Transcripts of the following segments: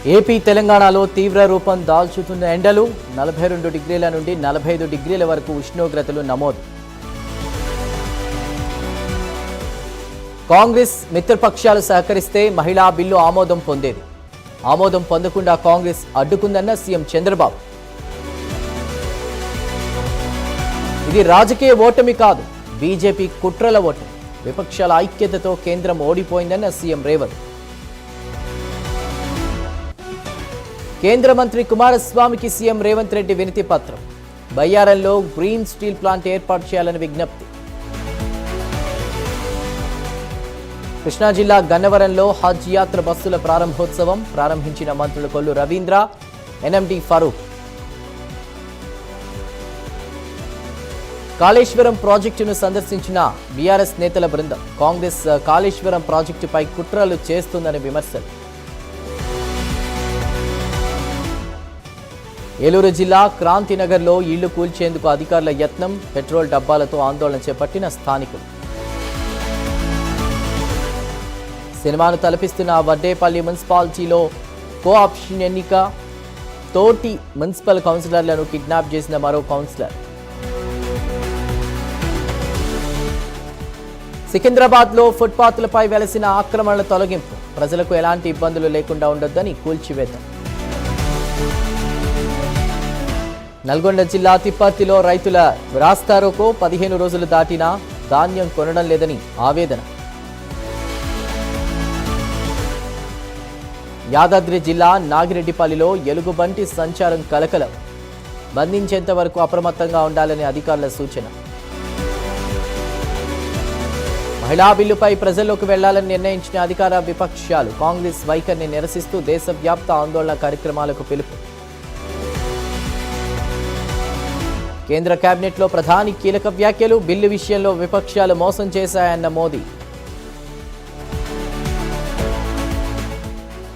AP తెలంగాణలో తీవ్ర రూపం దాల్చుతున్న ఎండలు 42 డిగ్రీల నుండి 45 డిగ్రీల వరకు ఉష్ణోగ్రతలు నమోదు. కాంగ్రెస్ మిత్రపక్షాలు సహకరిస్తే మహిళా బిల్లు ఆమోదం పొందేది. ఆమోదం పొందకుండా కాంగ్రెస్ అడ్డుకుందన్న సీఎం చంద్రబాబు. ఇది రాజకీయ ఓటమి కాదు, బీజేపీ కుట్రల ఓటమి. విపక్షాల ఐక్యతతో కేంద్రం ఓడిపోయిందన్న సీఎం రేవంత్. కేంద్ర మంత్రి కుమారస్వామికి సీఎం రేవంత్ రెడ్డి వినతి పత్రం. బయ్యారంలో గ్రీన్ స్టీల్ ప్లాంట్ ఏర్పాటు చేయాలని విజ్ఞప్తి. కృష్ణా జిల్లా గన్నవరంలో హజ్ యాత్ర బస్సుల ప్రారంభోత్సవం ప్రారంభించిన మంత్రులు కొల్లు రవీంద్ర, ఎన్ఎండి ఫరూక్. కాళేశ్వరం ప్రాజెక్టును సందర్శించిన బీఆర్ఎస్ నేతల బృందం. కాంగ్రెస్ కాళేశ్వరం ప్రాజెక్టుపై కుట్రలు చేస్తుందని విమర్శలు. ఏలూరు జిల్లా క్రాంతినగర్లో ఇళ్లు కూల్చేందుకు అధికారుల యత్నం. పెట్రోల్ డబ్బాలతో ఆందోళన చేపట్టిన స్థానికులు. సినిమాను తలపిస్తున్న వడ్డేపల్లి మున్సిపాలిటీలో కోఆప్షన్ ఎన్నిక. తోటి మున్సిపల్ కౌన్సిలర్లను కిడ్నాప్ చేసిన మరో కౌన్సిలర్. సికింద్రాబాద్లో ఫుట్పాత్లపై వెలసిన ఆక్రమణల తొలగింపు. ప్రజలకు ఎలాంటి ఇబ్బందులు లేకుండా ఉండొద్దని కూల్చివేత. నల్గొండ జిల్లా తిప్పర్తిలో రైతుల రాస్తారోకో 15 రోజులు దాటినా ధాన్యం కొనడం లేదని ఆవేదన. యాదాద్రి జిల్లా నాగిరెడ్డిపల్లిలో ఎలుగుబంటి సంచారం కలకలం. బంధించేంత వరకు అప్రమత్తంగా ఉండాలని అధికారుల సూచన. మహిళా బిల్లుపై ప్రజల్లోకి వెళ్లాలని నిర్ణయించిన అధికార విపక్షాలు. కాంగ్రెస్ వైఖరిని నిరసిస్తూ దేశవ్యాప్త ఆందోళన కార్యక్రమాలకు పిలుపు. కేంద్ర కేబినెట్లో ప్రధాని కీలక వ్యాఖ్యలు. బిల్లు విషయంలో విపక్షాలు మోసం చేశాయన్న మోదీ.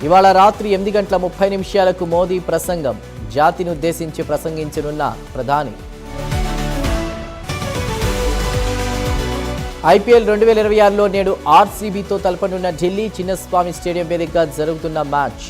ఇవాళ రాత్రి 8:30 మోదీ ప్రసంగం. జాతిని ఉద్దేశించి ప్రసంగించనున్న ప్రధాని. ఐపీఎల్ 2026లో నేడు ఆర్సీబీతో తలపనున్న ఢిల్లీ. చిన్నస్వామి స్టేడియం వేదికగా జరుగుతున్న మ్యాచ్.